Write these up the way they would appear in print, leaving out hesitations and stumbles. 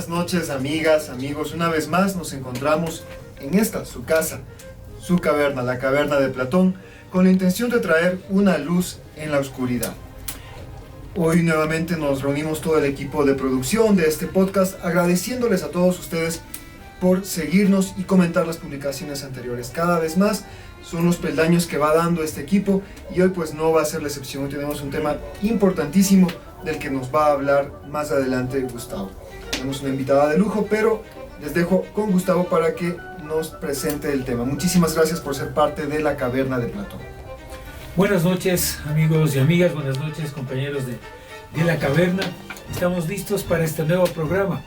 buenas noches, amigas, amigos. Una vez más nos encontramos en esta, su casa, su caverna, la caverna de Platón, con la intención de traer una luz en la oscuridad. Hoy nuevamente nos reunimos todo el equipo de producción de este podcast, agradeciéndoles a todos ustedes por seguirnos y comentar las publicaciones anteriores. Cada vez más son los peldaños que va dando este equipo y hoy pues no va a ser la excepción. Hoy tenemos un tema importantísimo del que nos va a hablar más adelante Gustavo. Tenemos una invitada de lujo, pero les dejo con Gustavo para que nos presente el tema. Muchísimas gracias por ser parte de la caverna de Platón. Buenas noches, amigos y amigas, buenas noches, compañeros de la caverna. Estamos listos para este nuevo programa.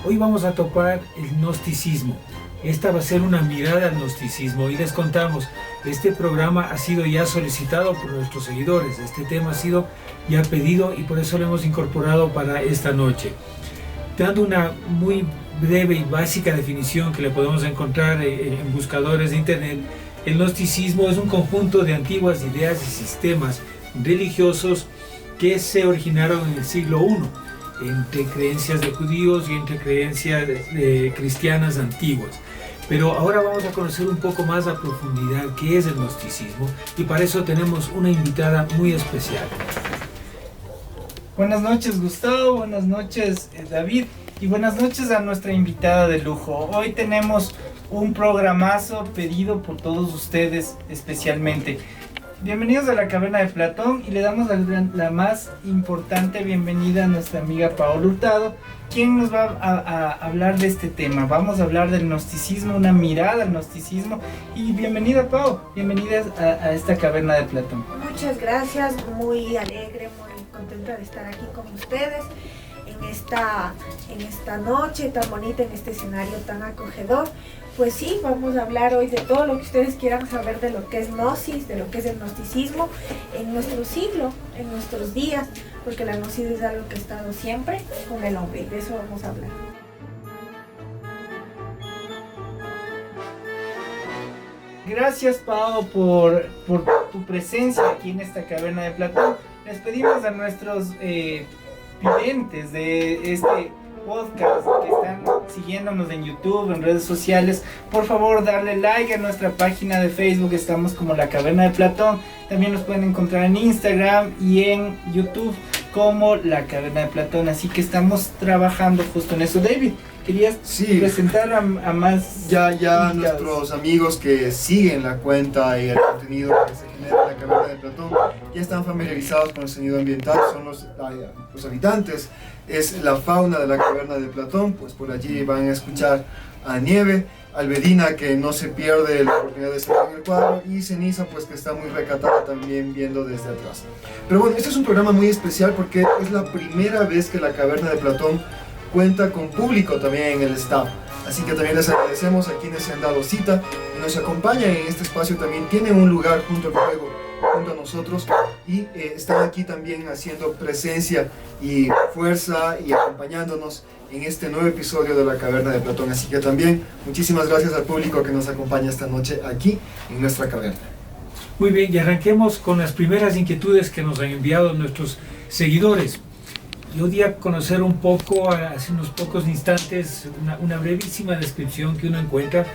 Hoy vamos a tocar el gnosticismo. Esta va a ser una mirada al gnosticismo y les contamos, este programa ha sido ya solicitado por nuestros seguidores, este tema ha sido ya pedido y por eso lo hemos incorporado para esta noche. Dando una muy breve y básica definición que le podemos encontrar en buscadores de internet, el gnosticismo es un conjunto de antiguas ideas y sistemas religiosos que se originaron en el siglo I, entre creencias de judíos y entre creencias cristianas antiguas. Pero ahora vamos a conocer un poco más a profundidad qué es el gnosticismo y para eso tenemos una invitada muy especial. Buenas noches Gustavo, buenas noches David y buenas noches a nuestra invitada de lujo. Hoy tenemos un programazo pedido por todos ustedes especialmente. Bienvenidos a la caverna de Platón y le damos la más importante bienvenida a nuestra amiga Paola Hurtado, quien nos va a hablar de este tema. Vamos a hablar del gnosticismo, una mirada al gnosticismo. Y bienvenida Pao, bienvenida a esta caverna de Platón. Muchas gracias, muy alegre, muy contenta de estar aquí con ustedes en esta noche tan bonita, en este escenario tan acogedor. Pues sí, vamos a hablar hoy de todo lo que ustedes quieran saber de lo que es gnosis, de lo que es el gnosticismo en nuestro siglo, en nuestros días, porque la gnosis es algo que ha estado siempre con el hombre y de eso vamos a hablar. Gracias Pao por tu presencia aquí en esta caverna de Platón. Les pedimos a nuestros videntes de este podcast que están siguiéndonos en YouTube, en redes sociales, por favor darle like a nuestra página de Facebook, estamos como La Caverna de Platón. También nos pueden encontrar en Instagram y en YouTube como La Caverna de Platón, así que estamos trabajando justo en eso. David, ¿querías presentar a más Ya invitados? Nuestros amigos que siguen la cuenta y el contenido que se genera en la caverna de Platón ya están familiarizados con el sonido ambiental, son los habitantes, es la fauna de la caverna de Platón. Pues por allí van a escuchar a Nieve, Albedina, que no se pierde la oportunidad de estar en el cuadro, y Ceniza, pues que está muy recatada también viendo desde atrás. Pero bueno, este es un programa muy especial porque es la primera vez que la caverna de Platón cuenta con público también en el staff. Así que también les agradecemos a quienes se han dado cita y nos acompañan en este espacio. También tienen un lugar junto al fuego, junto a nosotros, y están aquí también haciendo presencia y fuerza y acompañándonos en este nuevo episodio de la Caverna de Platón. Así que también muchísimas gracias al público que nos acompaña esta noche aquí en nuestra caverna. Muy bien, y arranquemos con las primeras inquietudes que nos han enviado nuestros seguidores. Yo di a conocer un poco, hace unos pocos instantes, una brevísima descripción que uno encuentra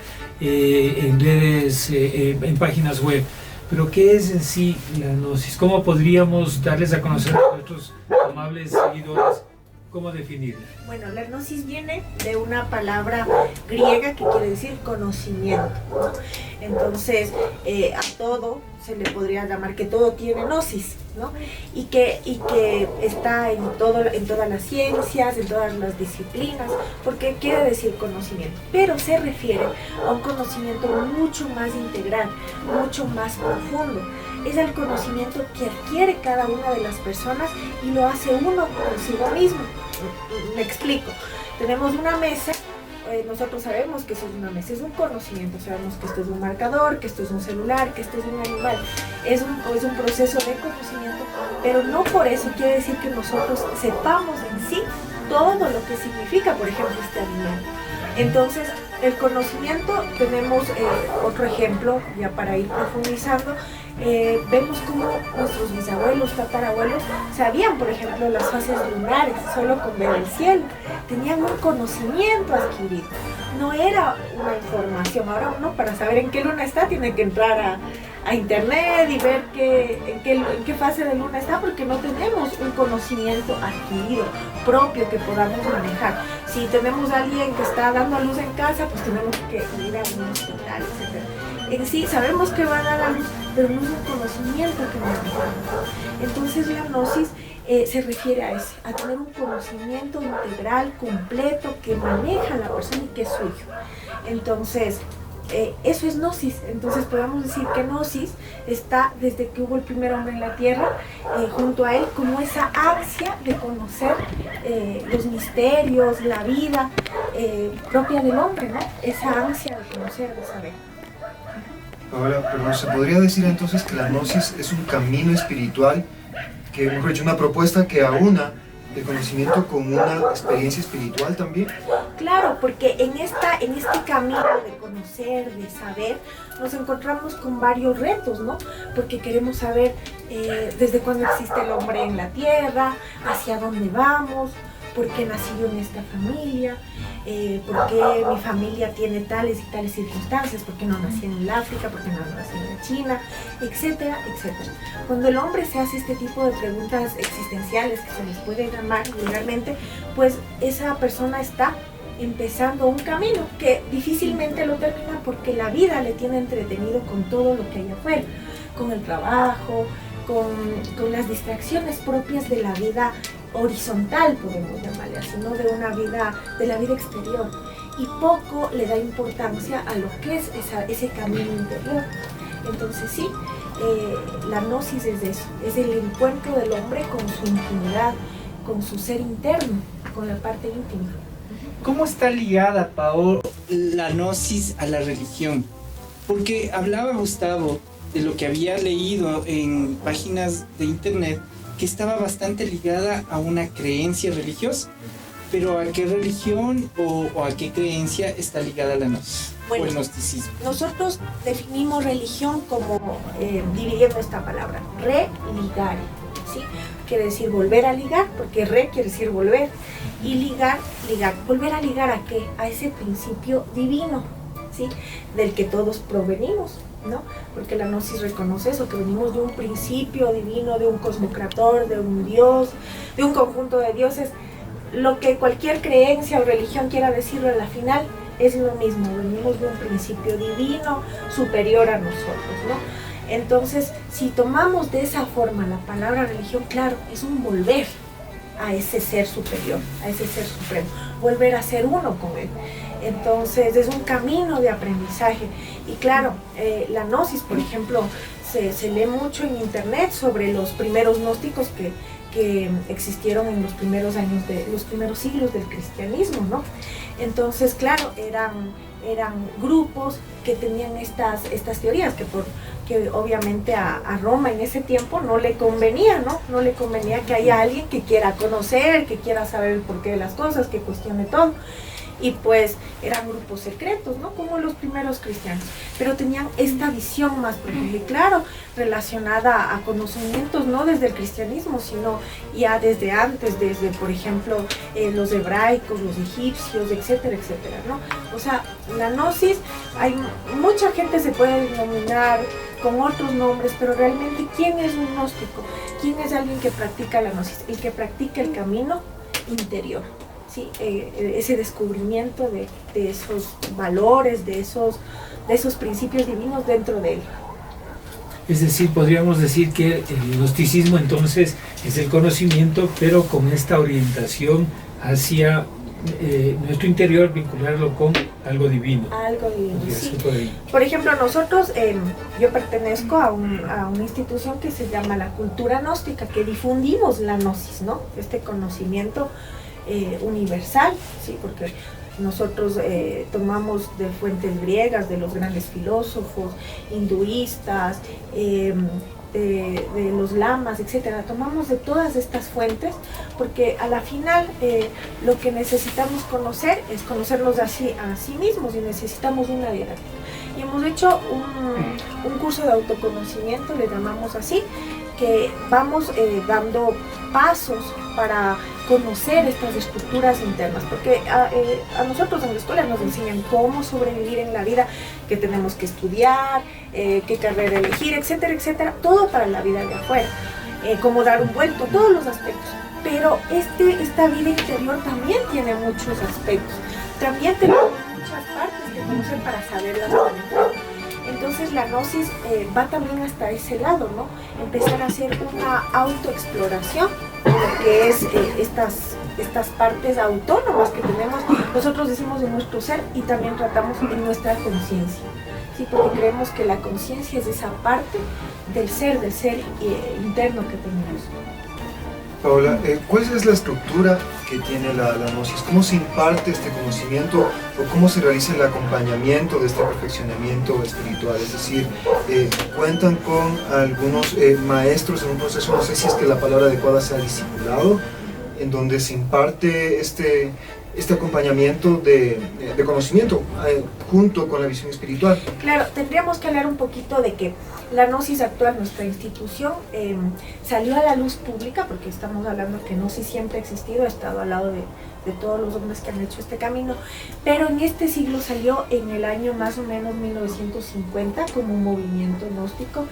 en redes, en páginas web. Pero ¿qué es en sí la gnosis? ¿Cómo podríamos darles a conocer a nuestros amables seguidores cómo definirla? Bueno, la gnosis viene de una palabra griega que quiere decir conocimiento, ¿no? Entonces, a todo se le podría llamar que todo tiene gnosis, ¿no? Y que está en todas las ciencias, en todas las disciplinas, porque quiere decir conocimiento, pero se refiere a un conocimiento mucho más integral, mucho más profundo. Es el conocimiento que adquiere cada una de las personas y lo hace uno consigo mismo. Me explico. Tenemos una mesa. Nosotros sabemos que eso es una mesa, es un conocimiento, sabemos que esto es un marcador, que esto es un celular, que esto es un animal, es un proceso de conocimiento, pero no por eso quiere decir que nosotros sepamos en sí todo lo que significa, por ejemplo, este animal. Entonces, el conocimiento, tenemos otro ejemplo, ya para ir profundizando, vemos cómo nuestros bisabuelos, tatarabuelos, sabían, por ejemplo, las fases lunares, solo con ver el cielo. Tenían un conocimiento adquirido. No era una información. Ahora uno, para saber en qué luna está, tiene que entrar a internet y ver en qué fase de luna está, porque no tenemos un conocimiento adquirido propio que podamos manejar. Si tenemos a alguien que está dando a luz en casa, pues tenemos que ir a un hospital, etc. En sí, sabemos que va a dar a luz, pero no es un conocimiento que manejamos. Entonces la gnosis se refiere a eso, a tener un conocimiento integral, completo, que maneja la persona y que es suyo. Entonces, eso es gnosis. Entonces podemos decir que gnosis está desde que hubo el primer hombre en la tierra, junto a él, como esa ansia de conocer los misterios, la vida propia del hombre, ¿no? Esa ansia de conocer, de saber. Ahora, pero se podría decir entonces que la gnosis es un camino espiritual, que mejor dicho, una propuesta que aúna el conocimiento con una experiencia espiritual también. Claro, porque en este camino de conocer, de saber, nos encontramos con varios retos, ¿no? Porque queremos saber desde cuándo existe el hombre en la tierra, hacia dónde vamos, por qué nací yo en esta familia, por qué mi familia tiene tales y tales circunstancias, por qué no nací en el África, por qué no nací en la China, etcétera, etcétera. Cuando el hombre se hace este tipo de preguntas existenciales, que se les puede llamar vulgarmente, pues esa persona está empezando un camino que difícilmente lo termina, porque la vida le tiene entretenido con todo lo que hay afuera, con el trabajo, con las distracciones propias de la vida horizontal, podemos llamarle así, ¿no? De la vida exterior, y poco le da importancia a lo que es ese camino interior. Entonces sí, la gnosis es eso, es el encuentro del hombre con su intimidad, con su ser interno, con la parte íntima. ¿Cómo está ligada, Pao, la gnosis a la religión? Porque hablaba Gustavo de lo que había leído en páginas de internet, que estaba bastante ligada a una creencia religiosa. Pero ¿a qué religión o a qué creencia está ligada la gnosis? Bueno, o el gnosticismo. Nosotros definimos religión como, dividiendo esta palabra, religar, ¿sí? Quiere decir volver a ligar, porque re quiere decir volver, y ligar. ¿Volver a ligar a qué? A ese principio divino, ¿sí? Del que todos provenimos, ¿no? Porque la gnosis reconoce eso, que venimos de un principio divino, de un cosmocreador, de un Dios, de un conjunto de dioses. Lo que cualquier creencia o religión quiera decirlo, a la final es lo mismo, venimos de un principio divino superior a nosotros, ¿no? Entonces, si tomamos de esa forma la palabra religión, claro, es un volver a ese ser superior, a ese ser supremo, volver a ser uno con él. Entonces es un camino de aprendizaje. Y claro, la gnosis, por ejemplo, se lee mucho en internet sobre los primeros gnósticos que existieron en los primeros años los primeros siglos del cristianismo, ¿no? Entonces, claro, eran grupos que tenían estas teorías, que obviamente a Roma en ese tiempo no le convenía, ¿no? No le convenía que haya alguien que quiera conocer, que quiera saber el porqué de las cosas, que cuestione todo. Y pues eran grupos secretos, ¿no? Como los primeros cristianos, pero tenían esta visión más profunda, y claro, relacionada a conocimientos no desde el cristianismo, sino ya desde antes, desde, por ejemplo, los hebraicos, los egipcios, etcétera, etcétera, ¿no? O sea, la gnosis, mucha gente se puede denominar con otros nombres, pero realmente, ¿quién es un gnóstico? ¿Quién es alguien que practica la gnosis? El que practica el camino interior. Sí, ese descubrimiento de esos valores, de esos principios divinos dentro de él. Es decir, podríamos decir que el gnosticismo entonces es el conocimiento, pero con esta orientación hacia nuestro interior, vincularlo con algo divino. Algo divino, sí. Por ejemplo, nosotros, yo pertenezco a una institución que se llama la Cultura Gnóstica, que difundimos la gnosis, ¿no? Este conocimiento universal, sí, porque nosotros tomamos de fuentes griegas, de los grandes filósofos, hinduistas, de los lamas, etcétera. Tomamos de todas estas fuentes porque a la final lo que necesitamos conocer es conocernos a sí mismos y necesitamos una didáctica. Y hemos hecho un curso de autoconocimiento, le llamamos así, que vamos dando pasos para conocer estas estructuras internas, porque a nosotros en la escuela nos enseñan cómo sobrevivir en la vida, que tenemos que estudiar, qué carrera elegir, etcétera, etcétera, todo para la vida de afuera, cómo dar un vuelto, todos los aspectos. Pero esta vida interior también tiene muchos aspectos, también tenemos muchas partes que conocer para saberlas manejar. Entonces la gnosis va también hasta ese lado, ¿no? Empezar a hacer una autoexploración de lo que es estas partes autónomas que tenemos, nosotros decimos en nuestro ser y también tratamos en nuestra conciencia, ¿sí? Porque creemos que la conciencia es esa parte del ser interno que tenemos. Paola, ¿cuál es la estructura que tiene la gnosis? ¿Cómo se imparte este conocimiento o cómo se realiza el acompañamiento de este perfeccionamiento espiritual? Es decir, ¿cuentan con algunos maestros en un proceso, no sé si es que la palabra adecuada sea discipulado, en donde se imparte este acompañamiento de conocimiento junto con la visión espiritual? Claro, tendríamos que hablar un poquito de que la gnosis actual, nuestra institución, salió a la luz pública, porque estamos hablando que gnosis siempre ha existido, ha estado al lado de todos los hombres que han hecho este camino, pero en este siglo salió en el año más o menos 1950 como un movimiento gnóstico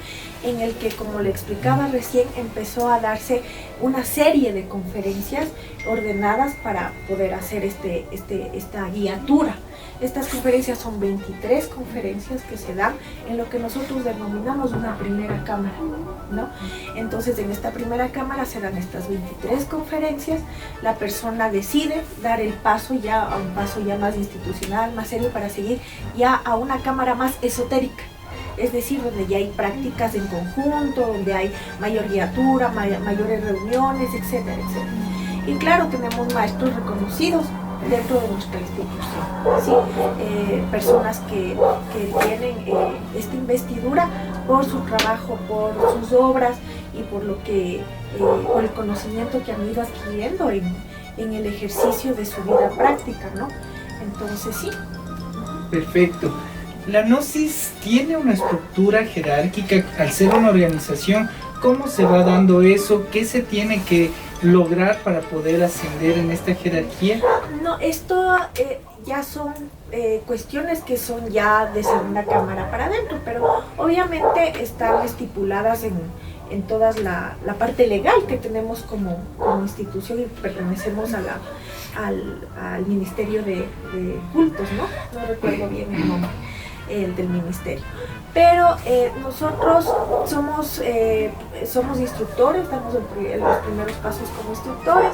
en el que, como le explicaba recién, empezó a darse una serie de conferencias ordenadas para poder hacer esta guiatura. Estas conferencias son 23 conferencias que se dan en lo que nosotros denominamos una primera cámara, ¿no? Entonces, en esta primera cámara se dan estas 23 conferencias, la persona decide dar el paso ya a un paso ya más institucional, más serio, para seguir ya a una cámara más esotérica. Es decir, donde ya hay prácticas en conjunto, donde hay mayor guiatura, mayores reuniones, etcétera, etcétera. Y claro, tenemos maestros reconocidos dentro de nuestra institución, ¿sí? Personas que tienen esta investidura por su trabajo, por sus obras y por por el conocimiento que han ido adquiriendo en el ejercicio de su vida práctica, ¿no? Entonces sí. Perfecto. La gnosis tiene una estructura jerárquica al ser una organización. ¿Cómo se va dando eso? ¿Qué se tiene que lograr para poder ascender en esta jerarquía? No, esto ya son cuestiones que son ya de segunda cámara para adentro, pero obviamente están estipuladas en toda la parte legal que tenemos como institución y pertenecemos al Ministerio de Cultos, ¿no? No recuerdo bien el nombre del ministerio. Pero nosotros somos instructores, damos los primeros pasos como instructores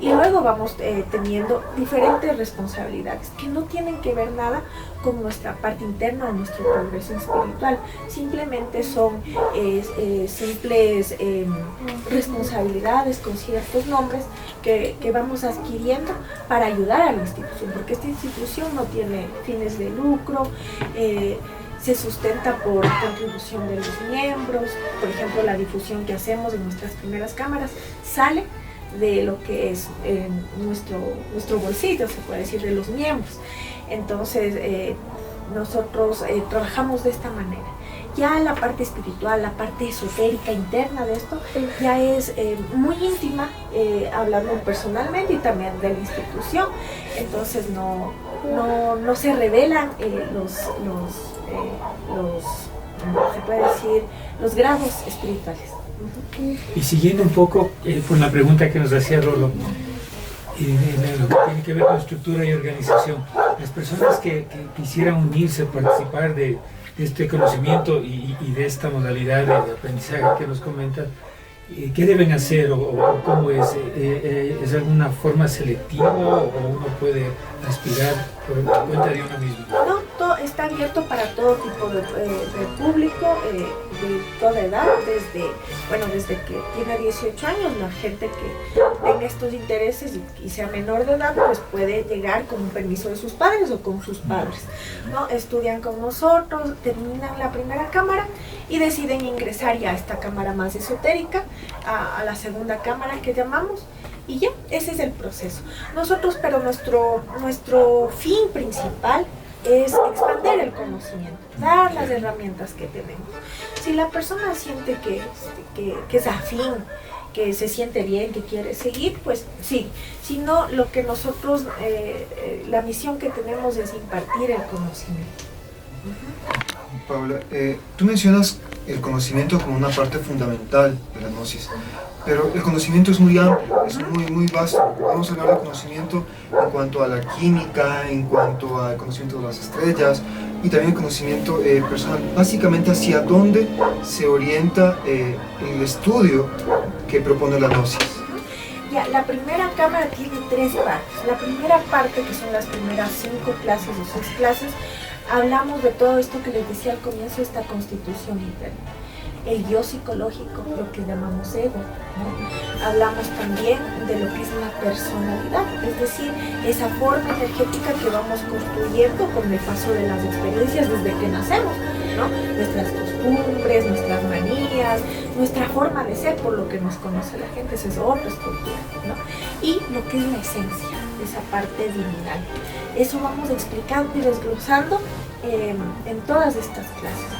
y luego vamos teniendo diferentes responsabilidades que no tienen que ver nada con nuestra parte interna o nuestro progreso espiritual. Simplemente son simples responsabilidades con ciertos nombres que vamos adquiriendo para ayudar a la institución, porque esta institución no tiene fines de lucro, se sustenta por contribución de los miembros. Por ejemplo, la difusión que hacemos en nuestras primeras cámaras sale de lo que es nuestro bolsillo, se puede decir, de los miembros. Entonces nosotros trabajamos de esta manera. Ya la parte espiritual, la parte esotérica interna de esto ya es muy íntima, hablando personalmente y también de la institución. Entonces no se revelan se puede decir, los grados espirituales. Y siguiendo un poco con la pregunta que nos hacía Rolo, lo que tiene que ver con estructura y organización, las personas que quisieran unirse, participar de este conocimiento y de esta modalidad de aprendizaje que nos comentan, ¿qué deben hacer o cómo es? ¿Es alguna forma selectiva o uno puede aspirar por cuenta de uno mismo? No, todo está abierto para todo tipo de público. toda edad, desde que tiene 18 años, la gente que tenga estos intereses y sea menor de edad, pues puede llegar con un permiso de sus padres o con sus padres, ¿no? Estudian con nosotros, terminan la primera cámara y deciden ingresar ya a esta cámara más esotérica, a la segunda cámara que llamamos. Y ya, ese es el proceso. Pero nuestro fin principal es expandir el conocimiento, dar las herramientas que tenemos. Si la persona siente que es afín, que se siente bien, que quiere seguir, pues sí. Si no, lo que nosotros, la misión que tenemos es impartir el conocimiento. Paula, tú mencionas el conocimiento como una parte fundamental de la gnosis, pero el conocimiento es muy amplio, es muy vasto. Vamos a hablar de conocimiento en cuanto a la química, en cuanto al conocimiento de las estrellas y también el conocimiento personal. Básicamente, hacia dónde se orienta el estudio que propone la gnosis. Ya, la primera cámara tiene 3 partes. La primera parte, que son las primeras 5 clases o 6 clases, hablamos de todo esto que les decía al comienzo, esta constitución interna. El yo psicológico, lo que llamamos ego, ¿no? Hablamos también de lo que es la personalidad, es decir, esa forma energética que vamos construyendo con el paso de las experiencias desde que nacemos, ¿no? Nuestras costumbres, nuestras manías, nuestra forma de ser, por lo que nos conoce la gente, esa es otra estructura, ¿no? Y lo que es la esencia, esa parte divinal. Eso vamos explicando y desglosando en todas estas clases.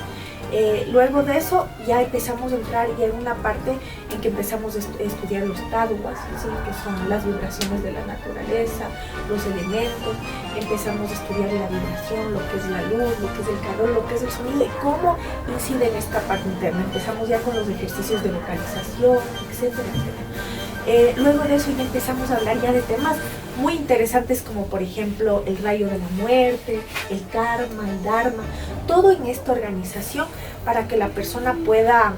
Luego de eso ya empezamos a entrar ya en una parte en que empezamos a estudiar los taduas, ¿sí? Que son las vibraciones de la naturaleza, los elementos. Empezamos a estudiar la vibración, lo que es la luz, lo que es el calor, lo que es el sonido y cómo incide en esta parte interna. Empezamos ya con los ejercicios de localización, etcétera, etcétera. Luego de eso ya empezamos a hablar ya de temas muy interesantes como por ejemplo el rayo de la muerte, el karma, el dharma, todo en esta organización para que la persona pueda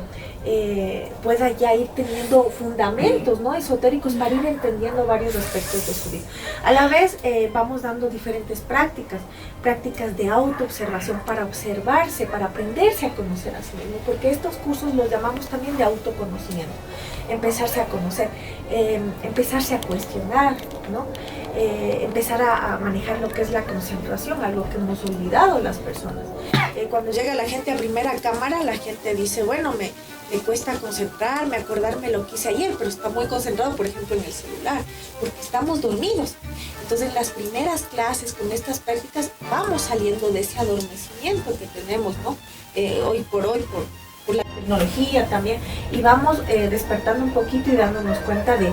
ya ir teniendo fundamentos, ¿no? Esotéricos para ir entendiendo varios aspectos de su vida. A la vez vamos dando diferentes prácticas de autoobservación para observarse, para aprenderse a conocer a sí mismo, porque estos cursos los llamamos también de autoconocimiento. Empezarse a conocer, empezarse a cuestionar, ¿no? Empezar a manejar lo que es la concentración, algo que hemos olvidado las personas. Cuando llega la gente a primera cámara, la gente dice, bueno, me cuesta concentrarme, acordarme lo que hice ayer, pero está muy concentrado, por ejemplo, en el celular, porque estamos dormidos. Entonces, las primeras clases con estas prácticas vamos saliendo de ese adormecimiento que tenemos, ¿no? Hoy por la tecnología también, y vamos despertando un poquito y dándonos cuenta de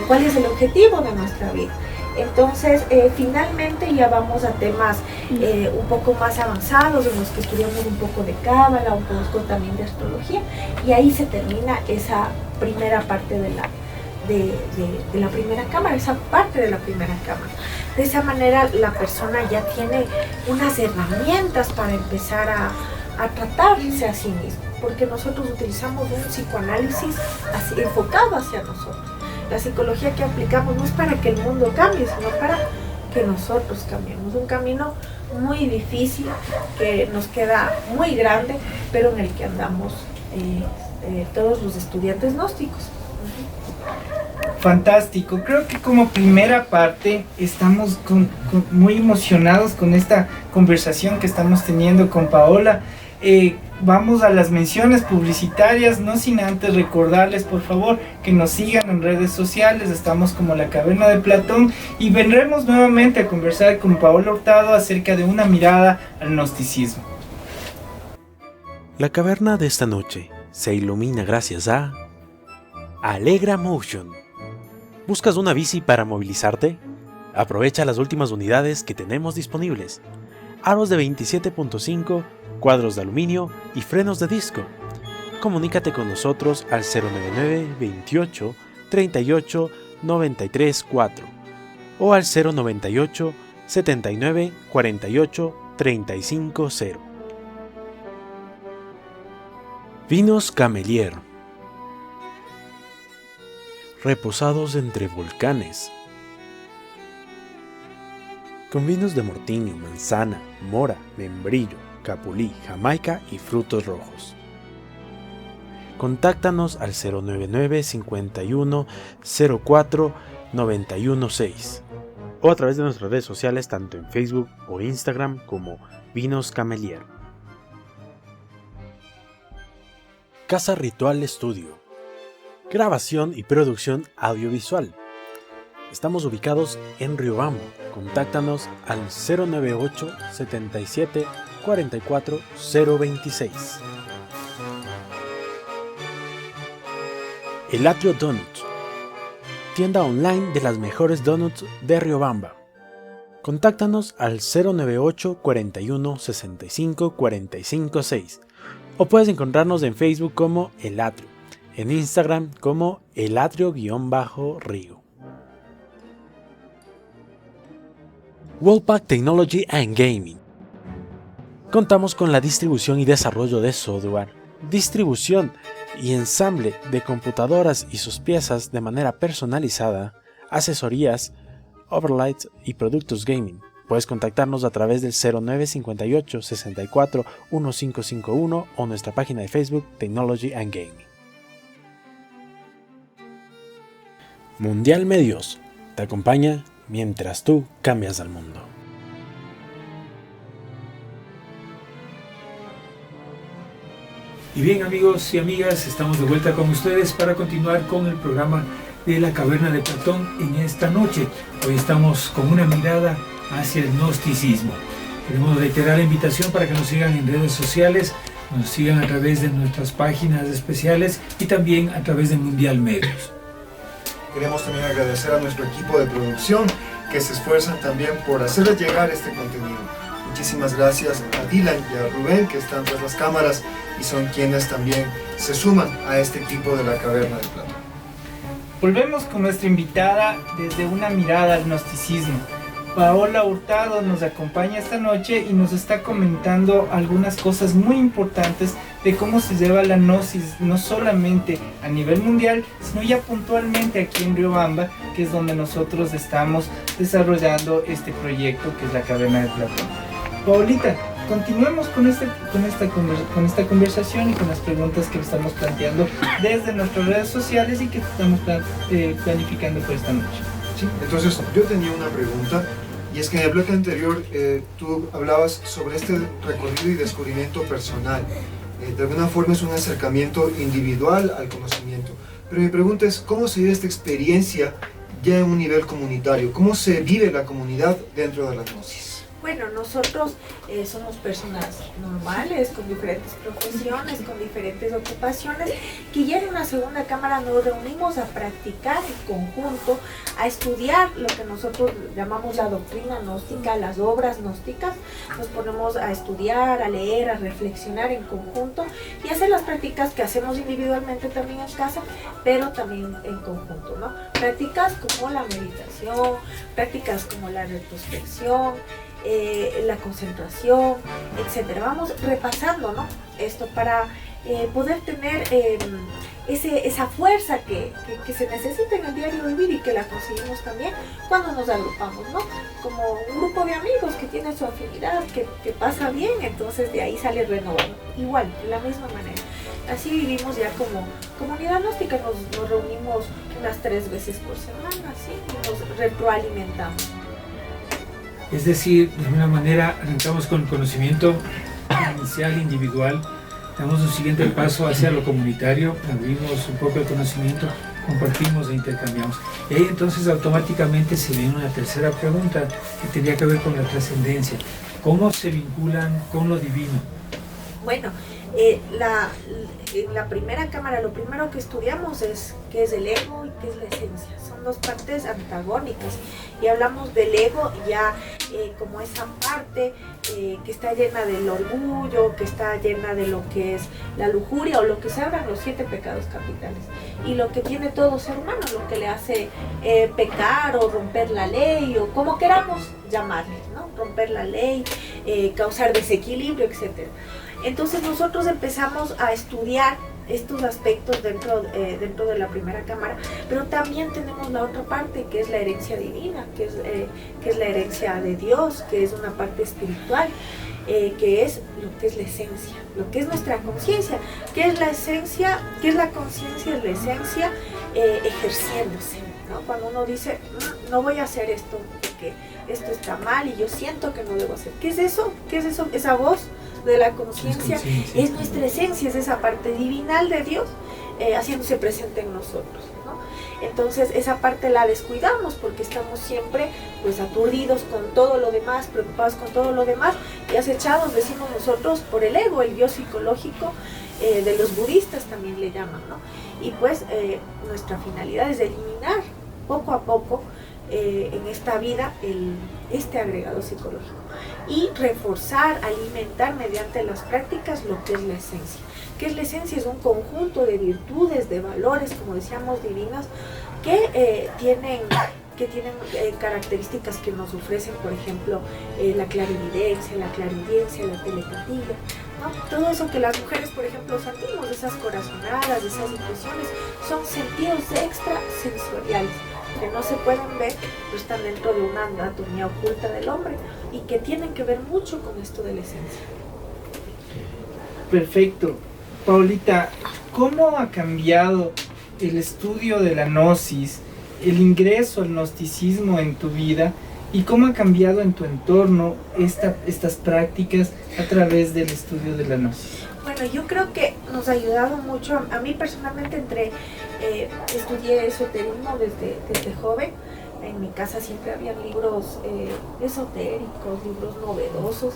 cuál es el objetivo de nuestra vida. Entonces, finalmente ya vamos a temas un poco más avanzados, en los que estudiamos un poco de cábala, un poco también de astrología, y ahí se termina esa primera parte de la primera cámara, esa parte de la primera cámara. De esa manera la persona ya tiene unas herramientas para empezar a tratarse a sí mismo, porque nosotros utilizamos un psicoanálisis enfocado hacia nosotros. La psicología que aplicamos no es para que el mundo cambie, sino para que nosotros cambiemos. Un camino muy difícil, que nos queda muy grande, pero en el que andamos todos los estudiantes gnósticos. Fantástico, creo que como primera parte estamos muy emocionados con esta conversación que estamos teniendo con Paola. Vamos a las menciones publicitarias, no sin antes recordarles por favor que nos sigan en redes sociales, estamos como La Caverna de Platón, y vendremos nuevamente a conversar con Paola Hurtado acerca de una mirada al gnosticismo. La caverna de esta noche se ilumina gracias a Alegra Motion. ¿Buscas una bici para movilizarte? Aprovecha las últimas unidades que tenemos disponibles. Aros de 27.5, cuadros de aluminio y frenos de disco. Comunícate con nosotros al 099 28 38 93 4 o al 098 79 48 35 0. Vinos Camelier. Reposados entre volcanes. Con vinos de mortiño, manzana, mora, membrillo, capulí, jamaica y frutos rojos. contáctanos al 099 51 04 916 o a través de nuestras redes sociales tanto en Facebook o Instagram como Vinos Camelier. Casa Ritual Estudio. Grabación y producción audiovisual. Estamos ubicados en Riobamba. Contáctanos al 098 77 44 026. El Atrio Donuts. Tienda online de las mejores donuts de Riobamba. Contáctanos al 098 41 65 45 6 o puedes encontrarnos en Facebook como El Atrio, en Instagram como El Atrio_Río. Wallpack Technology and Gaming. Contamos con la distribución y desarrollo de software, distribución y ensamble de computadoras y sus piezas de manera personalizada, asesorías, overlights y productos gaming. Puedes contactarnos a través del 0958 64 1551 o nuestra página de Facebook Technology and Gaming. Mundial Medios te acompaña mientras tú cambias al mundo. Y bien, amigos y amigas, estamos de vuelta con ustedes para continuar con el programa de la Caverna de Platón en esta noche. Hoy estamos con una mirada hacia el gnosticismo. Queremos reiterar la invitación para que nos sigan en redes sociales, nos sigan a través de nuestras páginas especiales y también a través de Mundial Medios. Queremos también agradecer a nuestro equipo de producción que se esfuerzan también por hacerles llegar este contenido. Muchísimas gracias a Dylan y a Rubén que están tras las cámaras y son quienes también se suman a este equipo de la Caverna de Platón. Volvemos con nuestra invitada desde una mirada al gnosticismo. Paola Hurtado nos acompaña esta noche y nos está comentando algunas cosas muy importantes de cómo se lleva la gnosis, no solamente a nivel mundial, sino ya puntualmente aquí en Riobamba, que es donde nosotros estamos desarrollando este proyecto que es la Caverna de Platón. Paolita, continuemos con esta conversación y con las preguntas que estamos planteando desde nuestras redes sociales y que estamos planificando por esta noche. Sí, entonces yo tenía una pregunta y es que en el bloque anterior tú hablabas sobre este recorrido y descubrimiento personal. De alguna forma es un acercamiento individual al conocimiento, pero mi pregunta es ¿cómo se vive esta experiencia ya en un nivel comunitario? ¿Cómo se vive la comunidad dentro de la gnosis? Bueno, nosotros somos personas normales, con diferentes profesiones, con diferentes ocupaciones, que ya en una segunda cámara nos reunimos a practicar en conjunto, a estudiar lo que nosotros llamamos la doctrina gnóstica, las obras gnósticas. Nos ponemos a estudiar, a leer, a reflexionar en conjunto y hacer las prácticas que hacemos individualmente también en casa, pero también en conjunto, ¿no? Prácticas como la meditación, prácticas como la retrospección, la concentración, etcétera. Vamos repasando, ¿no? Esto para poder tener esa fuerza que se necesita en el diario vivir y que la conseguimos también cuando nos agrupamos, ¿no? Como un grupo de amigos que tiene su afinidad, que pasa bien, entonces de ahí sale renovado. Igual, de la misma manera. Así vivimos ya como comunidad gnóstica, nos reunimos unas 3 veces por semana, ¿sí? Y nos retroalimentamos. Es decir, de alguna manera arrancamos con el conocimiento inicial, individual, damos un siguiente paso hacia lo comunitario, abrimos un poco el conocimiento, compartimos e intercambiamos. Y ahí entonces automáticamente se viene una tercera pregunta que tendría que ver con la trascendencia. ¿Cómo se vinculan con lo divino? Bueno, en la primera cámara lo primero que estudiamos es qué es el ego y qué es la esencia. Son 2 partes antagónicas y hablamos del ego ya como esa parte que está llena del orgullo, que está llena de lo que es la lujuria o lo que se hablan los 7 pecados capitales y lo que tiene todo ser humano, lo que le hace pecar o romper la ley o como queramos llamarle, ¿no? Romper la ley, causar desequilibrio, etcétera. Entonces nosotros empezamos a estudiar estos aspectos dentro de la primera cámara, pero también tenemos la otra parte que es la herencia divina, que es la herencia de Dios, que es una parte espiritual. que es lo que es la esencia, lo que es nuestra conciencia. ¿Qué es la esencia? ¿Qué es la conciencia? Es la esencia ejerciéndose, ¿no? Cuando uno dice, no voy a hacer esto porque esto está mal y yo siento que no debo hacer. ¿Qué es eso? ¿Qué es eso? Esa voz de la conciencia es nuestra esencia, es esa parte divinal de Dios haciéndose presente en nosotros, ¿no? Entonces esa parte la descuidamos porque estamos siempre pues aturdidos con todo lo demás, preocupados con todo lo demás y acechados, decimos nosotros, por el ego, el yo psicológico de los budistas también le llaman, ¿no? Y pues nuestra finalidad es eliminar poco a poco en esta vida este agregado psicológico y reforzar, alimentar mediante las prácticas lo que es la esencia. ¿Qué es la esencia? Es un conjunto de virtudes, de valores, como decíamos, divinas, que tienen características que nos ofrecen, por ejemplo, la clarividencia, la clarividencia, la telepatía, ¿no? Todo eso que las mujeres, por ejemplo, sentimos, esas corazonadas, esas intuiciones, son sentidos extrasensoriales que no se pueden ver, pero están dentro de una anatomía oculta del hombre y que tienen que ver mucho con esto de la esencia. Perfecto. Paulita, ¿cómo ha cambiado el estudio de la gnosis, el ingreso al gnosticismo en tu vida y cómo ha cambiado en tu entorno estas prácticas a través del estudio de la gnosis? Bueno, yo creo que nos ha ayudado mucho. A mí personalmente estudié esoterismo desde joven. En mi casa siempre había libros esotéricos, libros novedosos,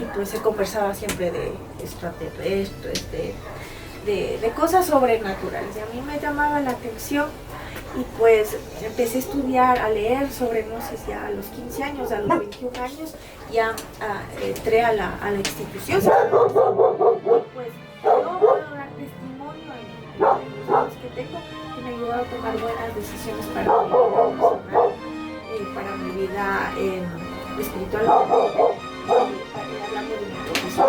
y pues se conversaba siempre de extraterrestres, de cosas sobrenaturales. Y a mí me llamaba la atención y pues empecé a estudiar, a leer sobre gnosis ya a los 15 años, a los 21 años, ya entré a la institución. Y pues yo puedo dar testimonio en los años que tengo, que me ayudó a tomar buenas decisiones para mi vida personal, para mi vida espiritual, hablando de mi profesión,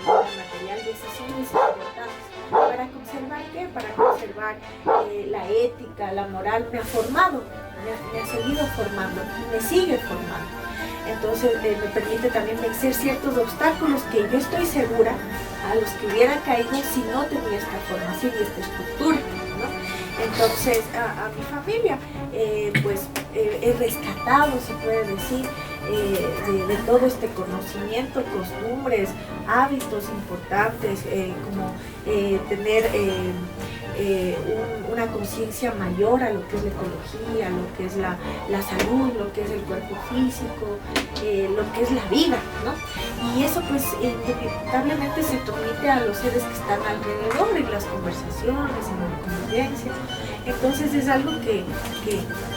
material, decisiones importantes. ¿Para conservar qué? Para conservar la ética, la moral. Me ha formado, me ha seguido formando, me sigue formando. Entonces me permite también vencer ciertos obstáculos que yo estoy segura a los que hubiera caído si no tenía esta formación y esta estructura, ¿no? Entonces a mi familia pues he rescatado, se puede decir, de todo este conocimiento, costumbres, hábitos importantes, como tener una conciencia mayor a lo que es la ecología, lo que es la salud, lo que es el cuerpo físico, lo que es la vida, ¿no? Y eso pues inevitablemente se transmite a los seres que están alrededor, en las conversaciones, en la convivencia. Entonces es algo que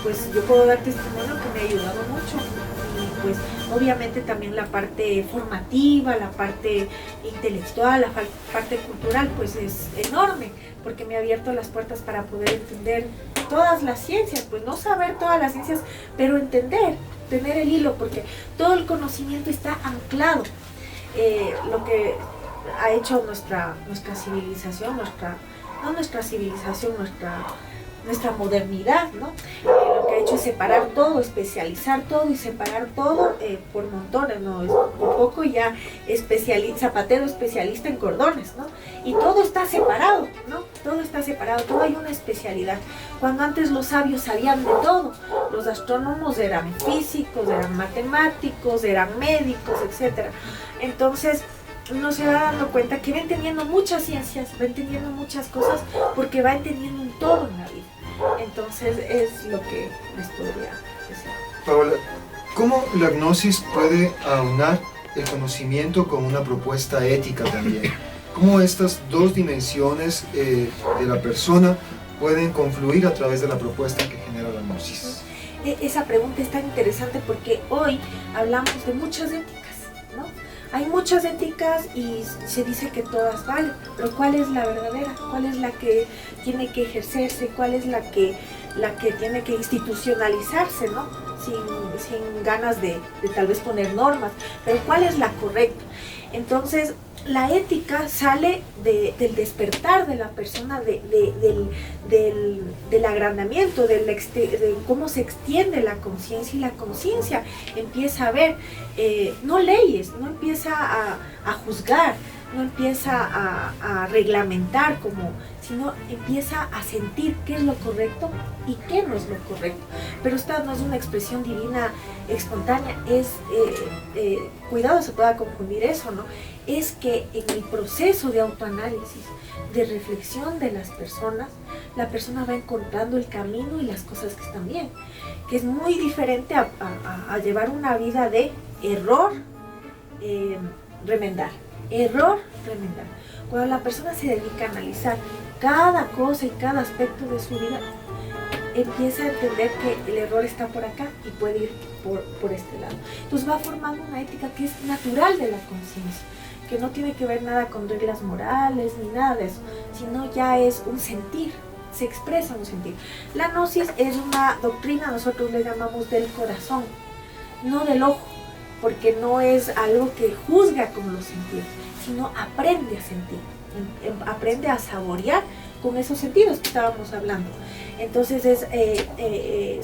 pues yo puedo dar testimonio que me ha ayudado mucho. Y pues obviamente también la parte formativa, la parte intelectual, la parte cultural pues es enorme, porque me ha abierto las puertas para poder entender todas las ciencias, pues no saber todas las ciencias, pero entender, tener el hilo, porque todo el conocimiento está anclado. Lo que ha hecho nuestra civilización, nuestra modernidad, ¿no? Lo que ha hecho es separar todo, especializar todo y separar todo por montones, ¿no? Es por poco ya zapatero especialista en cordones, ¿no? Y todo está separado, ¿no? Todo está separado, todo hay una especialidad. Cuando antes los sabios sabían de todo, los astrónomos eran físicos, eran matemáticos, eran médicos, etc. Entonces uno se va dando cuenta que va entendiendo muchas ciencias, va entendiendo muchas cosas, porque va entendiendo un todo en la vida. Entonces es lo que les podría decir. Paola, ¿cómo la gnosis puede aunar el conocimiento con una propuesta ética también? ¿Cómo estas dos dimensiones de la persona pueden confluir a través de la propuesta que genera la gnosis? Esa pregunta es tan interesante porque hoy hablamos de muchas éticas, ¿no? Hay muchas éticas y se dice que todas valen, pero ¿cuál es la verdadera? ¿Cuál es la que tiene que ejercerse? ¿Cuál es la que tiene que institucionalizarse, ¿no? Sin ganas de tal vez poner normas, pero ¿cuál es la correcta? Entonces, la ética sale del despertar de la persona, del agrandamiento, de cómo se extiende la conciencia, y la conciencia empieza a ver, no leyes, no empieza a juzgar, no empieza a reglamentar, sino empieza a sentir qué es lo correcto y qué no es lo correcto. Pero esta no es una expresión divina espontánea, cuidado se pueda confundir eso, ¿no? Es que en el proceso de autoanálisis, de reflexión de las personas, la persona va encontrando el camino y las cosas que están bien, que es muy diferente a llevar una vida de error, remendar. Error, remendar. Cuando la persona se dedica a analizar cada cosa y cada aspecto de su vida, empieza a entender que el error está por acá y puede ir por este lado. Entonces va formando una ética que es natural de la conciencia, que no tiene que ver nada con reglas morales ni nada de eso, sino ya es un sentir, se expresa un sentir. La gnosis es una doctrina, nosotros le llamamos del corazón, no del ojo, porque no es algo que juzga con los sentidos, sino aprende a sentir, aprende a saborear con esos sentidos que estábamos hablando. Entonces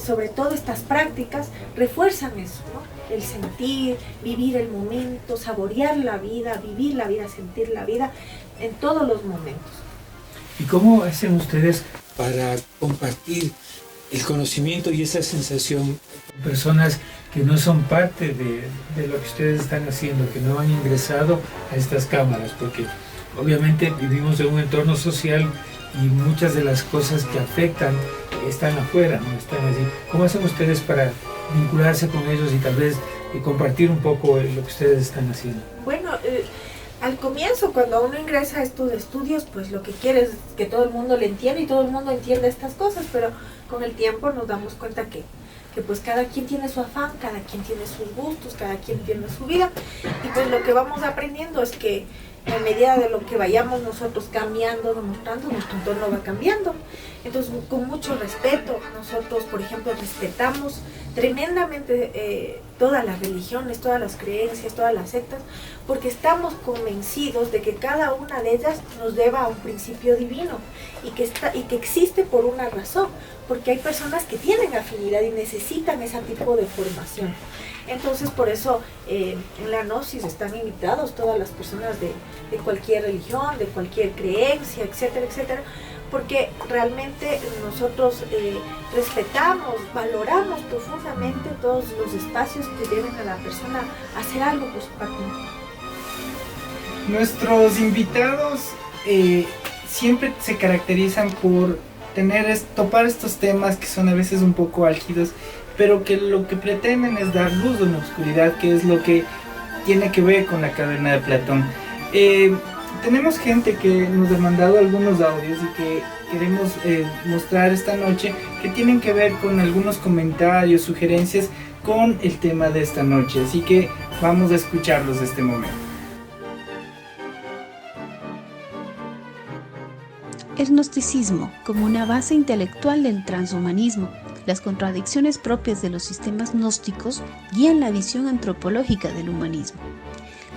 sobre todo estas prácticas refuerzan eso, ¿no? El sentir, vivir el momento, saborear la vida, vivir la vida, sentir la vida en todos los momentos. ¿Y cómo hacen ustedes para compartir el conocimiento y esa sensación con personas que no son parte de lo que ustedes están haciendo, que no han ingresado a estas cámaras? Porque obviamente vivimos en un entorno social y muchas de las cosas que afectan están afuera, no están allí. ¿Cómo hacen ustedes para vincularse con ellos y tal vez compartir un poco lo que ustedes están haciendo? Bueno, al comienzo, cuando uno ingresa a estos estudios, pues lo que quiere es que todo el mundo le entienda y todo el mundo entienda estas cosas, pero con el tiempo nos damos cuenta que pues cada quien tiene su afán, cada quien tiene sus gustos, cada quien tiene su vida, y pues lo que vamos aprendiendo es que en medida de lo que vayamos nosotros cambiando, demostrando, nuestro entorno va cambiando. Entonces, con mucho respeto, nosotros, por ejemplo, respetamos tremendamente todas las religiones, todas las creencias, todas las sectas, porque estamos convencidos de que cada una de ellas nos lleva a un principio divino y que existe por una razón, porque hay personas que tienen afinidad y necesitan ese tipo de formación. Entonces, por eso en la gnosis están invitados todas las personas de cualquier religión, de cualquier creencia, etcétera, etcétera, porque realmente nosotros respetamos, valoramos profundamente todos los espacios que lleven a la persona a hacer algo por su parte. Nuestros invitados siempre se caracterizan por topar estos temas que son a veces un poco álgidos, pero que lo que pretenden es dar luz en la oscuridad, que es lo que tiene que ver con la caverna de Platón. Tenemos gente que nos ha mandado algunos audios y que queremos mostrar esta noche, que tienen que ver con algunos comentarios, sugerencias con el tema de esta noche, así que vamos a escucharlos en este momento. El gnosticismo como una base intelectual del transhumanismo. Las contradicciones propias de los sistemas gnósticos guían la visión antropológica del humanismo.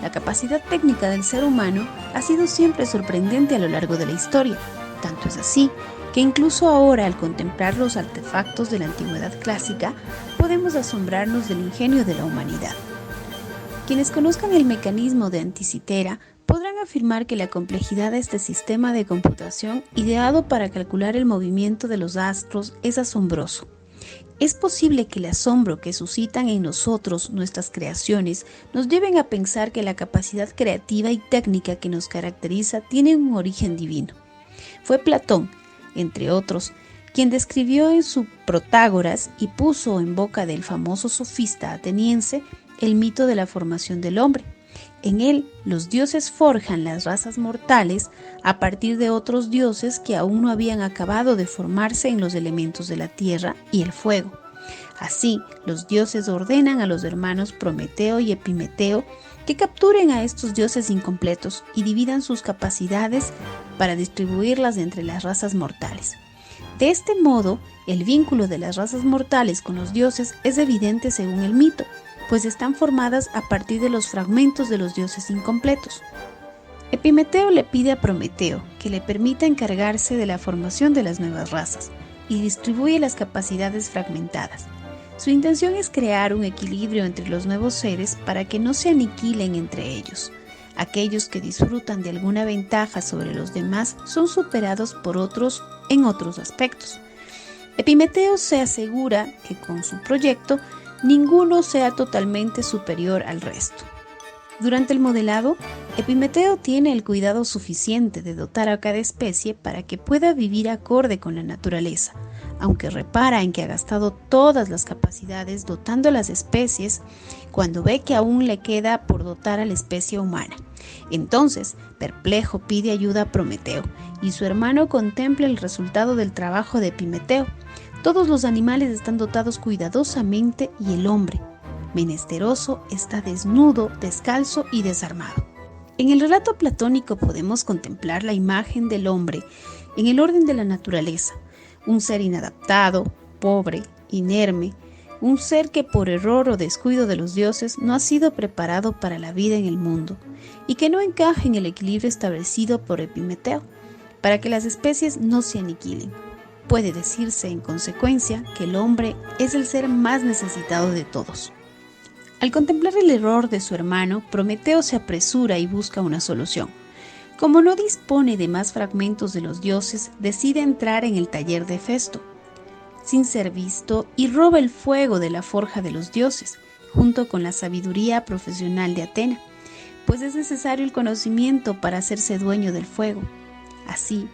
La capacidad técnica del ser humano ha sido siempre sorprendente a lo largo de la historia. Tanto es así que incluso ahora, al contemplar los artefactos de la antigüedad clásica, podemos asombrarnos del ingenio de la humanidad. Quienes conozcan el mecanismo de Anticitera podrán afirmar que la complejidad de este sistema de computación ideado para calcular el movimiento de los astros es asombroso. Es posible que el asombro que suscitan en nosotros nuestras creaciones nos lleven a pensar que la capacidad creativa y técnica que nos caracteriza tiene un origen divino. Fue Platón, entre otros, quien describió en su Protágoras y puso en boca del famoso sofista ateniense el mito de la formación del hombre. En él, los dioses forjan las razas mortales a partir de otros dioses que aún no habían acabado de formarse en los elementos de la tierra y el fuego. Así, los dioses ordenan a los hermanos Prometeo y Epimeteo que capturen a estos dioses incompletos y dividan sus capacidades para distribuirlas entre las razas mortales. De este modo, el vínculo de las razas mortales con los dioses es evidente según el mito, pues están formadas a partir de los fragmentos de los dioses incompletos. Epimeteo le pide a Prometeo que le permita encargarse de la formación de las nuevas razas y distribuye las capacidades fragmentadas. Su intención es crear un equilibrio entre los nuevos seres para que no se aniquilen entre ellos. Aquellos que disfrutan de alguna ventaja sobre los demás son superados por otros en otros aspectos. Epimeteo se asegura que con su proyecto ninguno sea totalmente superior al resto. Durante el modelado, Epimeteo tiene el cuidado suficiente de dotar a cada especie para que pueda vivir acorde con la naturaleza, aunque repara en que ha gastado todas las capacidades dotando a las especies cuando ve que aún le queda por dotar a la especie humana. Entonces, perplejo, pide ayuda a Prometeo y su hermano contempla el resultado del trabajo de Epimeteo. Todos los animales están dotados cuidadosamente y el hombre, menesteroso, está desnudo, descalzo y desarmado. En el relato platónico podemos contemplar la imagen del hombre en el orden de la naturaleza, un ser inadaptado, pobre, inerme, un ser que por error o descuido de los dioses no ha sido preparado para la vida en el mundo y que no encaja en el equilibrio establecido por Epimeteo, para que las especies no se aniquilen. Puede decirse en consecuencia que el hombre es el ser más necesitado de todos. Al contemplar el error de su hermano, Prometeo se apresura y busca una solución. Como no dispone de más fragmentos de los dioses, decide entrar en el taller de Hefesto, sin ser visto, y roba el fuego de la forja de los dioses, junto con la sabiduría profesional de Atena, pues es necesario el conocimiento para hacerse dueño del fuego. Así,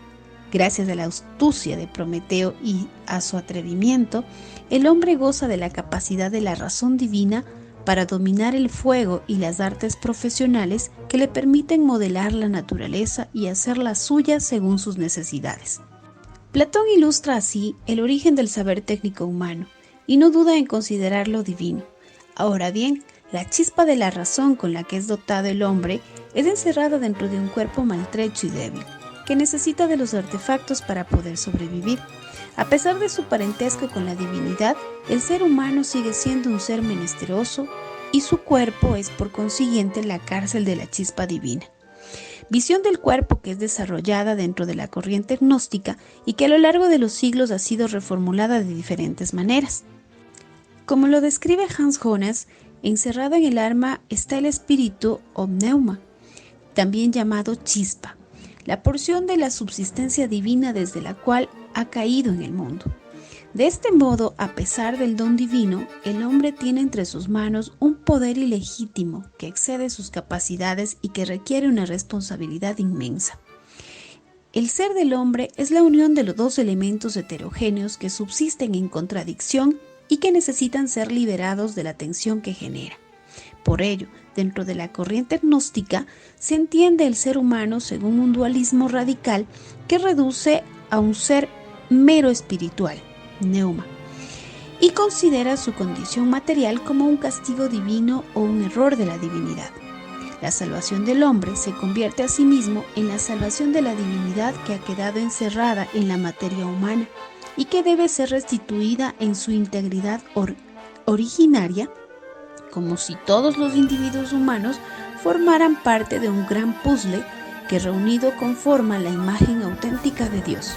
gracias a la astucia de Prometeo y a su atrevimiento, el hombre goza de la capacidad de la razón divina para dominar el fuego y las artes profesionales que le permiten modelar la naturaleza y hacerla suya según sus necesidades. Platón ilustra así el origen del saber técnico humano y no duda en considerarlo divino. Ahora bien, la chispa de la razón con la que es dotado el hombre es encerrada dentro de un cuerpo maltrecho y débil, que necesita de los artefactos para poder sobrevivir. A pesar de su parentesco con la divinidad, el ser humano sigue siendo un ser menesteroso y su cuerpo es por consiguiente la cárcel de la chispa divina. Visión del cuerpo que es desarrollada dentro de la corriente gnóstica y que a lo largo de los siglos ha sido reformulada de diferentes maneras. Como lo describe Hans Jonas, encerrado en el alma está el espíritu o pneuma, también llamado chispa, la porción de la subsistencia divina desde la cual ha caído en el mundo. De este modo, a pesar del don divino, el hombre tiene entre sus manos un poder ilegítimo que excede sus capacidades y que requiere una responsabilidad inmensa. El ser del hombre es la unión de los dos elementos heterogéneos que subsisten en contradicción y que necesitan ser liberados de la tensión que genera. Por ello, dentro de la corriente gnóstica se entiende el ser humano según un dualismo radical que reduce a un ser mero espiritual, pneuma, y considera su condición material como un castigo divino o un error de la divinidad. La salvación del hombre se convierte a sí mismo en la salvación de la divinidad que ha quedado encerrada en la materia humana y que debe ser restituida en su integridad originaria, como si todos los individuos humanos formaran parte de un gran puzzle que reunido conforma la imagen auténtica de Dios.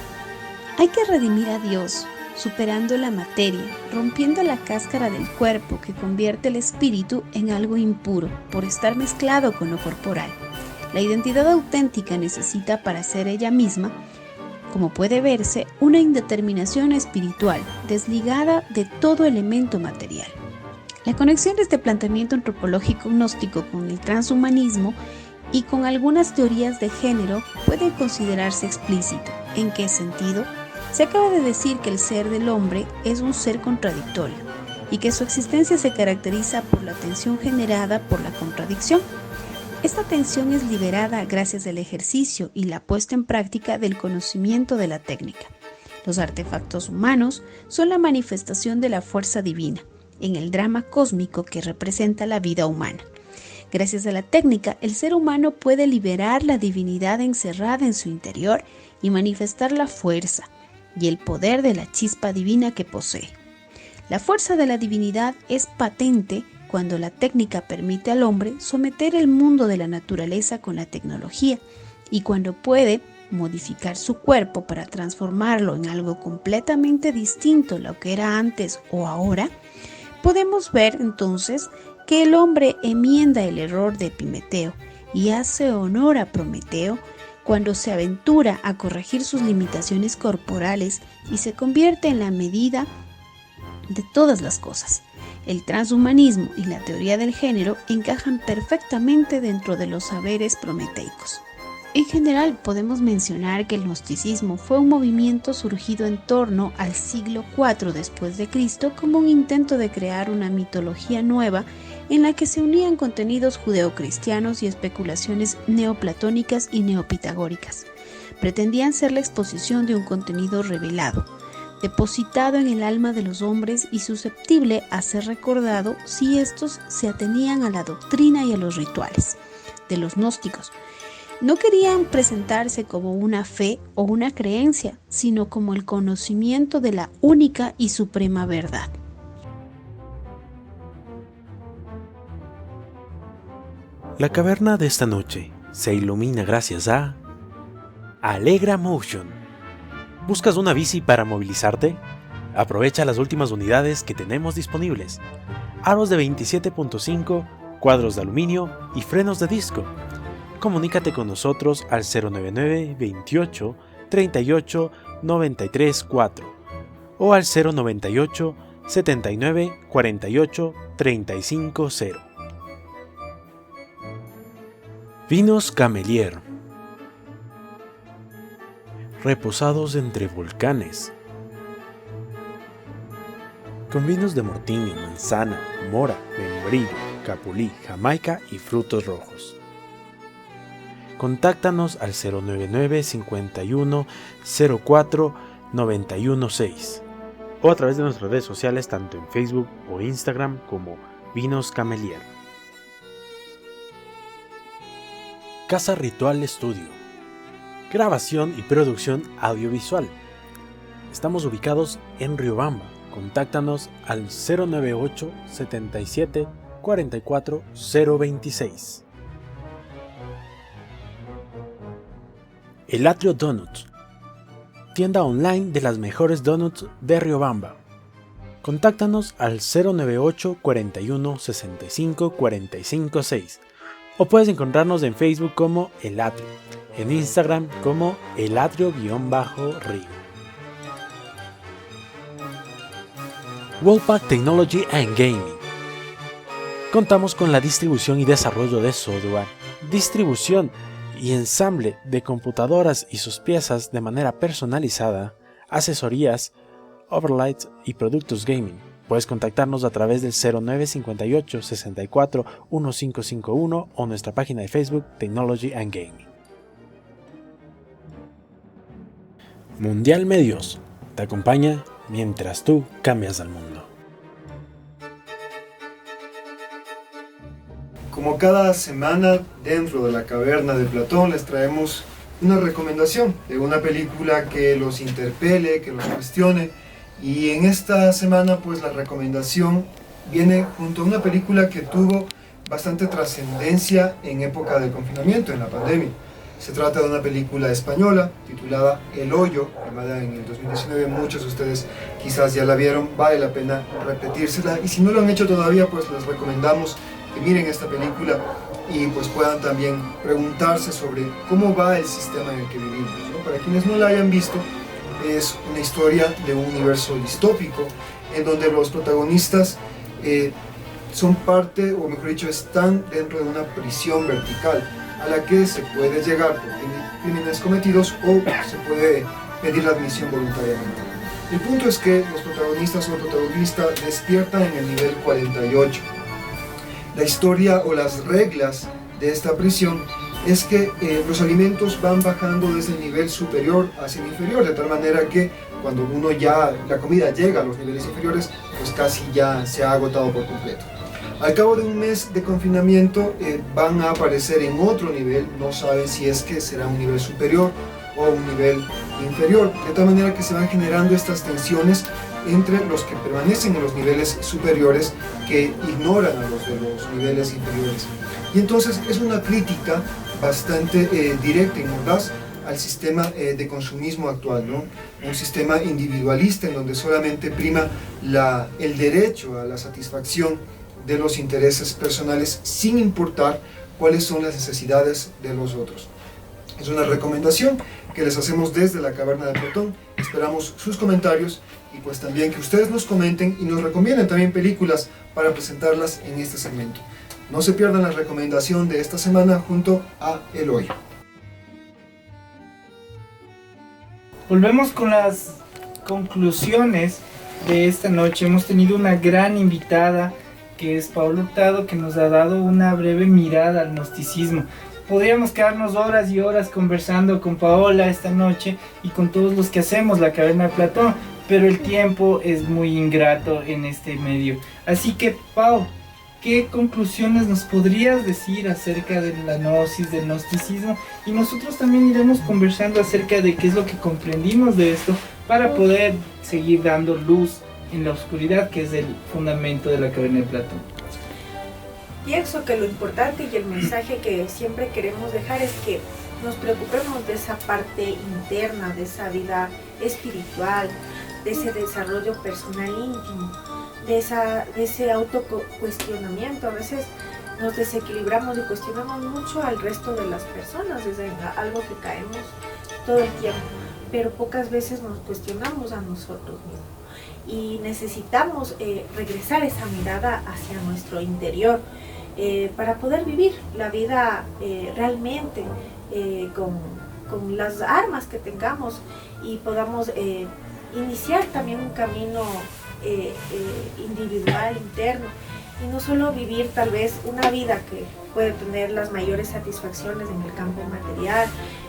Hay que redimir a Dios, superando la materia, rompiendo la cáscara del cuerpo que convierte el espíritu en algo impuro por estar mezclado con lo corporal. La identidad auténtica necesita para ser ella misma, como puede verse, una indeterminación espiritual desligada de todo elemento material. La conexión de este planteamiento antropológico gnóstico con el transhumanismo y con algunas teorías de género puede considerarse explícito. ¿En qué sentido? Se acaba de decir que el ser del hombre es un ser contradictorio y que su existencia se caracteriza por la tensión generada por la contradicción. Esta tensión es liberada gracias al ejercicio y la puesta en práctica del conocimiento de la técnica. Los artefactos humanos son la manifestación de la fuerza divina en el drama cósmico que representa la vida humana. Gracias a la técnica, el ser humano puede liberar la divinidad encerrada en su interior y manifestar la fuerza y el poder de la chispa divina que posee. La fuerza de la divinidad es patente cuando la técnica permite al hombre someter el mundo de la naturaleza con la tecnología y cuando puede modificar su cuerpo para transformarlo en algo completamente distinto a lo que era antes o ahora, podemos ver entonces que el hombre enmienda el error de Epimeteo y hace honor a Prometeo cuando se aventura a corregir sus limitaciones corporales y se convierte en la medida de todas las cosas. El transhumanismo y la teoría del género encajan perfectamente dentro de los saberes prometeicos. En general, podemos mencionar que el gnosticismo fue un movimiento surgido en torno al siglo IV después de Cristo como un intento de crear una mitología nueva en la que se unían contenidos judeocristianos y especulaciones neoplatónicas y neopitagóricas. Pretendían ser la exposición de un contenido revelado, depositado en el alma de los hombres y susceptible a ser recordado si estos se atenían a la doctrina y a los rituales de los gnósticos. No querían presentarse como una fe o una creencia, sino como el conocimiento de la única y suprema verdad. La caverna de esta noche se ilumina gracias a Alegra Motion. ¿Buscas una bici para movilizarte? Aprovecha las últimas unidades que tenemos disponibles. Aros de 27.5, cuadros de aluminio y frenos de disco. Comunícate con nosotros al 099 28 38 93 4 o al 098 79 48 35 0. Vinos Camelier. Reposados entre volcanes. Con vinos de mortiño, manzana, mora, membrillo, capulí, jamaica y frutos rojos. Contáctanos al 099 51 04 916 o a través de nuestras redes sociales tanto en Facebook o Instagram como Vinos Camelier. Casa Ritual Studio. Grabación y producción audiovisual. Estamos ubicados en Riobamba. Contáctanos al 098 77 44 026. El Atrio Donuts. Tienda online de las mejores donuts de Riobamba. Contáctanos al 098 41 65 45 6 o puedes encontrarnos en Facebook como El Atrio, en Instagram como El Atrio_Río. Wolfpack Technology and Gaming. Contamos con la distribución y desarrollo de software, distribución y ensamble de computadoras y sus piezas de manera personalizada, asesorías, overlights y productos gaming. Puedes contactarnos a través del 0958 64 1551 o nuestra página de Facebook Technology and Gaming. Mundial Medios te acompaña mientras tú cambias al mundo. Como cada semana dentro de la caverna de Platón les traemos una recomendación de una película que los interpele, que los cuestione, y en esta semana pues la recomendación viene junto a una película que tuvo bastante trascendencia en época del confinamiento, en la pandemia. Se trata de una película española titulada El Hoyo, llamada en el 2019, muchos de ustedes quizás ya la vieron, vale la pena repetírsela, y si no lo han hecho todavía pues les recomendamos que miren esta película y pues puedan también preguntarse sobre cómo va el sistema en el que vivimos, ¿no? Para quienes no la hayan visto, es una historia de un universo distópico en donde los protagonistas son parte, o mejor dicho, están dentro de una prisión vertical a la que se puede llegar por crímenes cometidos o se puede pedir la admisión voluntariamente. El punto es que los protagonistas o el protagonista despiertan en el nivel 48. La historia o las reglas de esta prisión es que los alimentos van bajando desde el nivel superior hacia el inferior, de tal manera que cuando la comida llega a los niveles inferiores, pues casi ya se ha agotado por completo. Al cabo de un mes de confinamiento van a aparecer en otro nivel, no saben si es que será un nivel superior o un nivel inferior, de tal manera que se van generando estas tensiones entre los que permanecen en los niveles superiores que ignoran a los de los niveles inferiores. Y entonces es una crítica bastante directa y mordaz al sistema de consumismo actual, ¿no? Un sistema individualista en donde solamente prima el derecho a la satisfacción de los intereses personales sin importar cuáles son las necesidades de los otros. Es una recomendación que les hacemos desde la Caverna de Platón. Esperamos sus comentarios y pues también que ustedes nos comenten y nos recomienden también películas para presentarlas en este segmento. No se pierdan la recomendación de esta semana junto a Eloy. Volvemos con las conclusiones de esta noche. Hemos tenido una gran invitada que es Paola Hurtado, que nos ha dado una breve mirada al gnosticismo. Podríamos quedarnos horas y horas conversando con Paola esta noche y con todos los que hacemos la Caverna de Platón, pero el tiempo es muy ingrato en este medio. Así que, Pau, ¿qué conclusiones nos podrías decir acerca de la gnosis, del gnosticismo? Y nosotros también iremos conversando acerca de qué es lo que comprendimos de esto para poder seguir dando luz en la oscuridad, que es el fundamento de la Caverna de Platón. Pienso que lo importante y el mensaje que siempre queremos dejar es que nos preocupemos de esa parte interna, de esa vida espiritual, de ese desarrollo personal íntimo, de ese autocuestionamiento. A veces nos desequilibramos y cuestionamos mucho al resto de las personas, es algo que caemos todo el tiempo, pero pocas veces nos cuestionamos a nosotros mismos. Y necesitamos regresar esa mirada hacia nuestro interior para poder vivir la vida realmente con las armas que tengamos y podamos iniciar también un camino individual, interno, y no solo vivir tal vez una vida que puede tener las mayores satisfacciones en el campo material,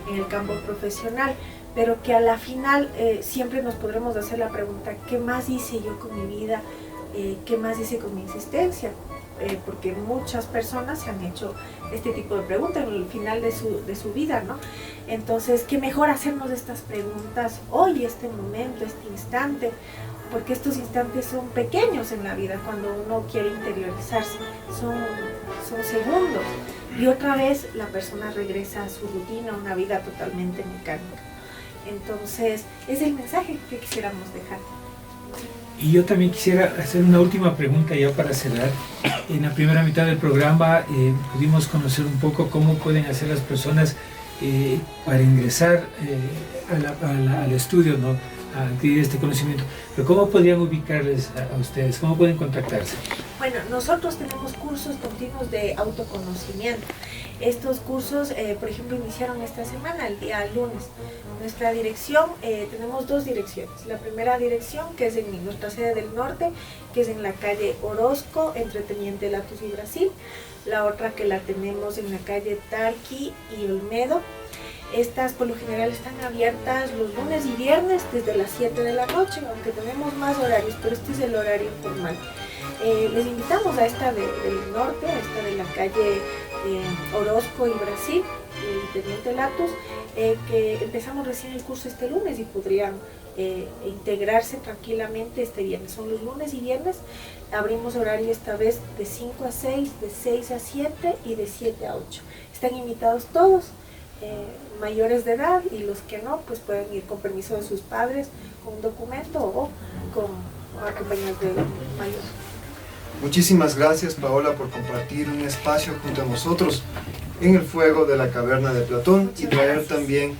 en el campo profesional, pero que a la final siempre nos podremos hacer la pregunta: ¿qué más hice yo con mi vida? ¿Qué más hice con mi existencia? Porque muchas personas se han hecho este tipo de preguntas en el final de su vida, ¿no? Entonces, qué mejor hacernos estas preguntas hoy, este momento, este instante, porque estos instantes son pequeños en la vida cuando uno quiere interiorizarse, son segundos, y otra vez la persona regresa a su rutina, una vida totalmente mecánica. Entonces, es el mensaje que quisiéramos dejar. Y yo también quisiera hacer una última pregunta ya para cerrar. En la primera mitad del programa pudimos conocer un poco cómo pueden hacer las personas para ingresar al estudio, ¿no?, a adquirir este conocimiento. Pero ¿cómo podrían ubicarles a ustedes? ¿Cómo pueden contactarse? Bueno, nosotros tenemos cursos continuos de autoconocimiento. Estos cursos, por ejemplo, iniciaron esta semana, el día lunes. Nuestra dirección, tenemos dos direcciones. La primera dirección, que es en nuestra sede del norte, que es en la calle Orozco, entre Teniente Latus y Brasil. La otra que la tenemos en la calle Tarqui y Olmedo. Estas por lo general están abiertas los lunes y viernes desde las 7 de la noche, aunque tenemos más horarios, pero este es el horario formal. Les invitamos a esta del norte, a esta de la calle Orozco y Brasil, y Teniente Latus, que empezamos recién el curso este lunes y podrían integrarse tranquilamente este viernes. Son los lunes y viernes, abrimos horario esta vez de 5 a 6, de 6 a 7 y de 7 a 8. Están invitados todos, mayores de edad, y los que no, pues pueden ir con permiso de sus padres, con un documento o con acompañados de mayores. Muchísimas gracias, Paola, por compartir un espacio junto a nosotros en el fuego de la Caverna de Platón y traer también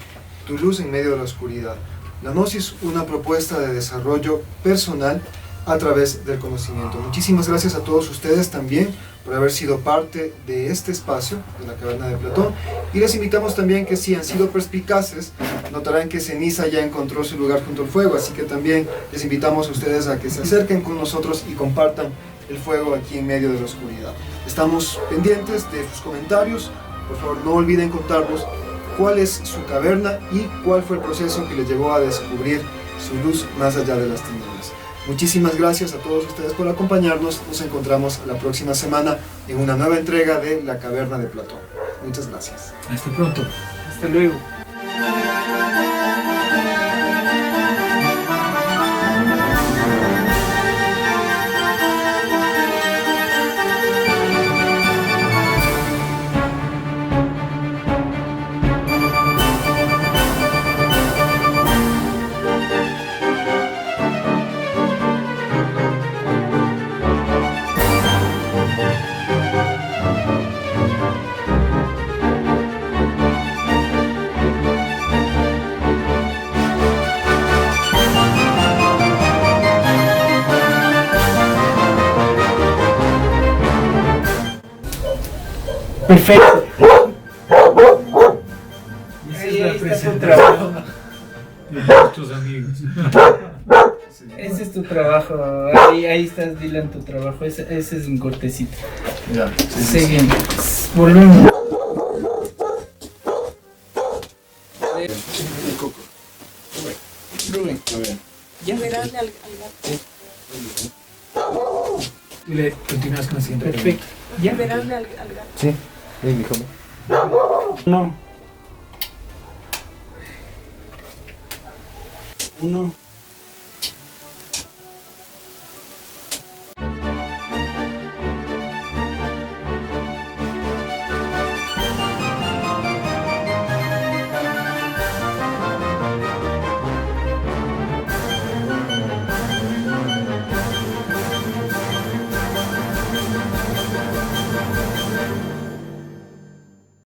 tu luz en medio de la oscuridad. La gnosis, una propuesta de desarrollo personal a través del conocimiento. Muchísimas gracias a todos ustedes también por haber sido parte de este espacio de la Caverna de Platón, y les invitamos también que, si han sido perspicaces, notarán que Ceniza ya encontró su lugar junto al fuego, así que también les invitamos a ustedes a que se acerquen con nosotros y compartan el fuego aquí en medio de la oscuridad. Estamos pendientes de sus comentarios. Por favor, no olviden contarnos cuál es su caverna y cuál fue el proceso que les llevó a descubrir su luz más allá de las tinieblas. Muchísimas gracias a todos ustedes por acompañarnos. Nos encontramos la próxima semana en una nueva entrega de La Caverna de Platón. Muchas gracias. Hasta pronto. Hasta luego. Perfecto. Esa Ahí es la está tu presentación trabajo. de nuestros amigos. Ese es tu trabajo. Ahí estás, Dylan, tu trabajo. Ese es un cortecito. Ya, sí, sí, sí. Seguimos. Volumen. Rubén. A ver. Ya verás al gato. Y le continúas con la siguiente. Perfecto. Ya verás al gato. Sí, ven, hijo. No. Uno.